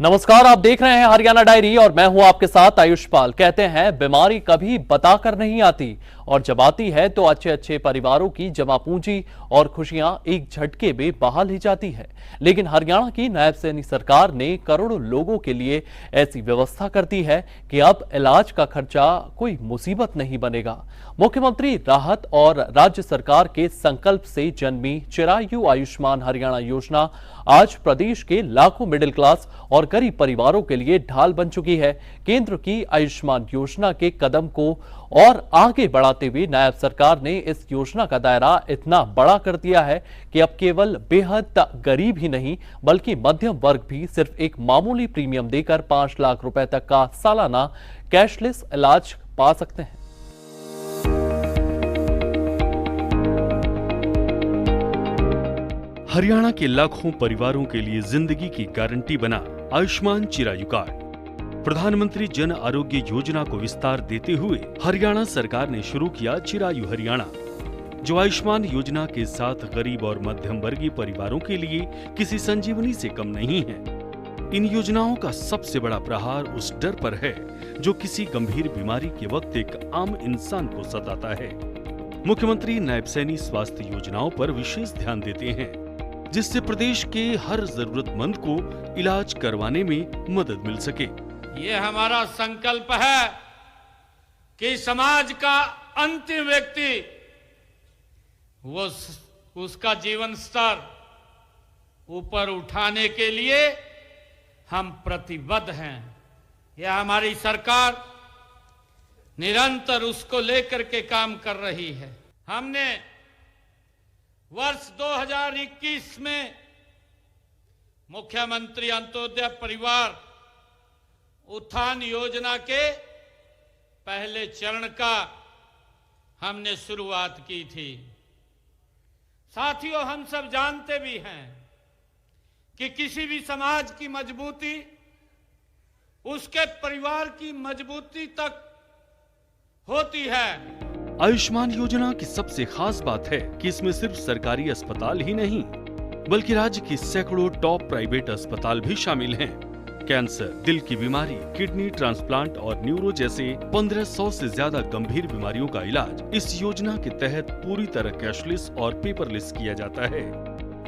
नमस्कार, आप देख रहे हैं हरियाणा डायरी और मैं हूं आपके साथ आयुष पाल। कहते हैं बीमारी कभी बताकर नहीं आती और जब आती है तो अच्छे अच्छे परिवारों की जमा पूंजी और खुशियां एक झटके में बहा ली जाती है। लेकिन हरियाणा की नायब सैनी सरकार ने करोड़ों लोगों के लिए ऐसी व्यवस्था कर दी है कि अब इलाज का खर्चा कोई मुसीबत नहीं बनेगा। मुख्यमंत्री राहत और राज्य सरकार के संकल्प से जन्मी चिरायु आयुष्मान हरियाणा योजना आज प्रदेश के लाखों मिडिल क्लास और गरीब परिवारों के लिए ढाल बन चुकी है। केंद्र की आयुष्मान योजना के कदम को और आगे बढ़ाते हुए नायब सरकार ने इस योजना का दायरा इतना बड़ा कर दिया है कि अब केवल बेहद गरीब ही नहीं बल्कि मध्यम वर्ग भी सिर्फ एक मामूली प्रीमियम देकर 5 लाख रुपए तक का सालाना कैशलेस इलाज पा सकते हैं। हरियाणा के लाखों परिवारों के लिए जिंदगी की गारंटी बना आयुष्मान चिरायु कार्ड। प्रधानमंत्री जन आरोग्य योजना को विस्तार देते हुए हरियाणा सरकार ने शुरू किया चिरायु हरियाणा, जो आयुष्मान योजना के साथ गरीब और मध्यम वर्गीय परिवारों के लिए किसी संजीवनी से कम नहीं है। इन योजनाओं का सबसे बड़ा प्रहार उस डर पर है जो किसी गंभीर बीमारी के वक्त एक आम इंसान को सताता है। मुख्यमंत्री नायब सैनी स्वास्थ्य योजनाओं पर विशेष ध्यान देते हैं, जिससे प्रदेश के हर जरूरतमंद को इलाज करवाने में मदद मिल सके। ये हमारा संकल्प है कि समाज का अंतिम व्यक्ति वो उसका जीवन स्तर ऊपर उठाने के लिए हम प्रतिबद्ध हैं। यह हमारी सरकार निरंतर उसको लेकर के काम कर रही है। हमने वर्ष 2021 में मुख्यमंत्री अंत्योदय परिवार उत्थान योजना के पहले चरण का हमने शुरुआत की थी। साथियों, हम सब जानते भी हैं कि किसी भी समाज की मजबूती उसके परिवार की मजबूती तक होती है। आयुष्मान योजना की सबसे खास बात है कि इसमें सिर्फ सरकारी अस्पताल ही नहीं बल्कि राज्य की सैकड़ों टॉप प्राइवेट अस्पताल भी शामिल हैं। कैंसर, दिल की बीमारी, किडनी ट्रांसप्लांट और न्यूरो जैसे 1500 से ज्यादा गंभीर बीमारियों का इलाज इस योजना के तहत पूरी तरह कैशलेस और पेपरलेस किया जाता है।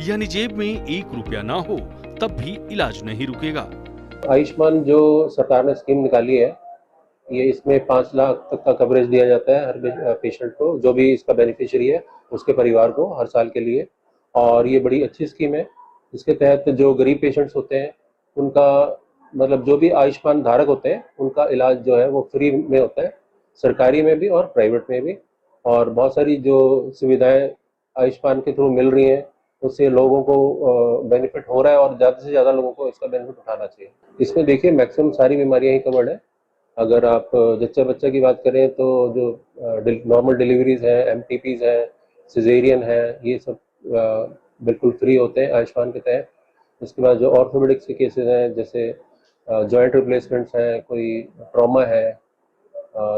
यानी जेब में 1 रुपया ना हो तब भी इलाज नहीं रुकेगा। आयुष्मान जो सरकार ने स्कीम निकाली है, ये इसमें 5 लाख तक का कवरेज दिया जाता है हर पेशेंट को, जो भी इसका बेनिफिशियरी है उसके परिवार को हर साल के लिए। और ये बड़ी अच्छी स्कीम है। इसके तहत जो गरीब पेशेंट्स होते हैं उनका मतलब जो भी आयुष्मान धारक होते हैं उनका इलाज जो है वो फ्री में होता है, सरकारी में भी और प्राइवेट में भी। और बहुत सारी जो सुविधाएं आयुष्मान के थ्रू मिल रही हैं उससे लोगों को बेनिफिट हो रहा है और ज़्यादा से ज़्यादा लोगों को इसका बेनिफिट उठाना चाहिए। इसमें देखिए मैक्सिमम सारी बीमारियां ही कवर्ड है। अगर आप जच्चा बच्चा की बात करें तो जो नॉर्मल डिलीवरीज हैं, एमटीपीज हैं, सिजेरियन है, ये सब बिल्कुल फ्री होते हैं आयुष्मान के तहत। उसके बाद जो ऑर्थोपेडिक्स के केसेस हैं जैसे जॉइंट रिप्लेसमेंट्स हैं, कोई ट्रॉमा है,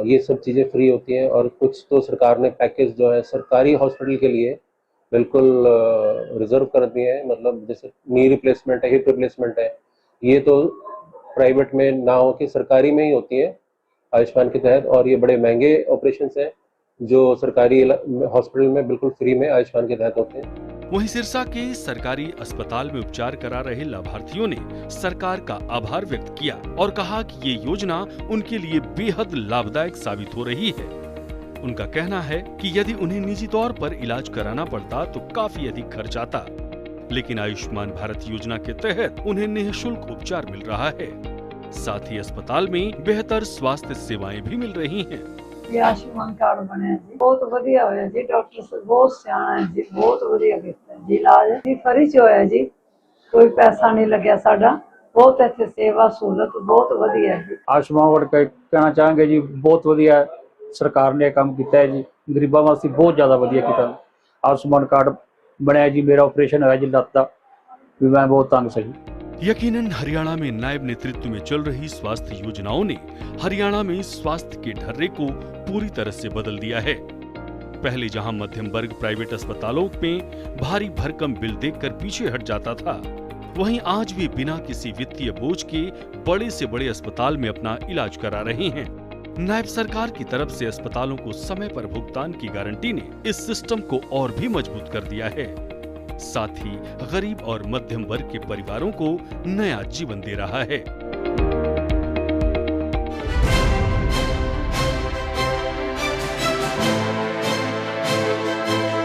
ये सब चीज़ें फ्री होती हैं। और कुछ तो सरकार ने पैकेज जो है सरकारी हॉस्पिटल के लिए बिल्कुल रिजर्व कर दिए हैं। मतलब जैसे नी रिप्लेसमेंट है, हिप रिप्लेसमेंट है, ये तो प्राइवेट में ना हो कि सरकारी में ही होती है आयुष्मान के तहत। और ये बड़े महंगे ऑपरेशंस हैं जो सरकारी हॉस्पिटल में बिल्कुल फ्री में आयुष्मान के तहत होते हैं। वहीं सिरसा के सरकारी अस्पताल में उपचार करा रहे लाभार्थियों ने सरकार का आभार व्यक्त किया और कहा कि ये योजना उनके लिए बेहद लाभदायक साबित हो रही है। उनका कहना है कि यदि उन्हें निजी तौर पर इलाज कराना पड़ता तो काफी अधिक खर्च आता, लेकिन आयुष्मान भारत योजना के तहत उन्हें निःशुल्क उपचार मिल रहा है। साथ ही अस्पताल में बेहतर स्वास्थ्य सेवाएं भी मिल रही हैं। ये आयुष्मान कार्ड बने जी, बहुत बढ़िया होया जी। डॉक्टर बहुत सियाना है जी, बहुत बढ़िया कीता है जी। इलाज जी फ्री च होया जी, कोई पैसा नहीं लग्या साडा। बहुत अच्छी सेवा सहूलत बहुत बढ़िया है जी। आयुष्मान कार्ड कहना चाहेंगे जी, बहुत बढ़िया सरकार ने काम किया है जी। गरीबों वास्ते बहुत ज्यादा बढ़िया किया। आयुष्मान कार्ड बनया जी, मेरा ऑपरेशन होया जी लत्त दा, मैं बहुत तंग सही। यकीनन हरियाणा में नायब नेतृत्व में चल रही स्वास्थ्य योजनाओं ने हरियाणा में स्वास्थ्य के ढर्रे को पूरी तरह से बदल दिया है। पहले जहां मध्यम वर्ग प्राइवेट अस्पतालों में भारी भरकम बिल देखकर पीछे हट जाता था, वहीं आज भी बिना किसी वित्तीय बोझ के बड़े से बड़े अस्पताल में अपना इलाज करा रहे हैं। नायब सरकार की तरफ से अस्पतालों को समय पर भुगतान की गारंटी ने इस सिस्टम को और भी मजबूत कर दिया है। साथ ही गरीब और मध्यम वर्ग के परिवारों को नया जीवन दे रहा है।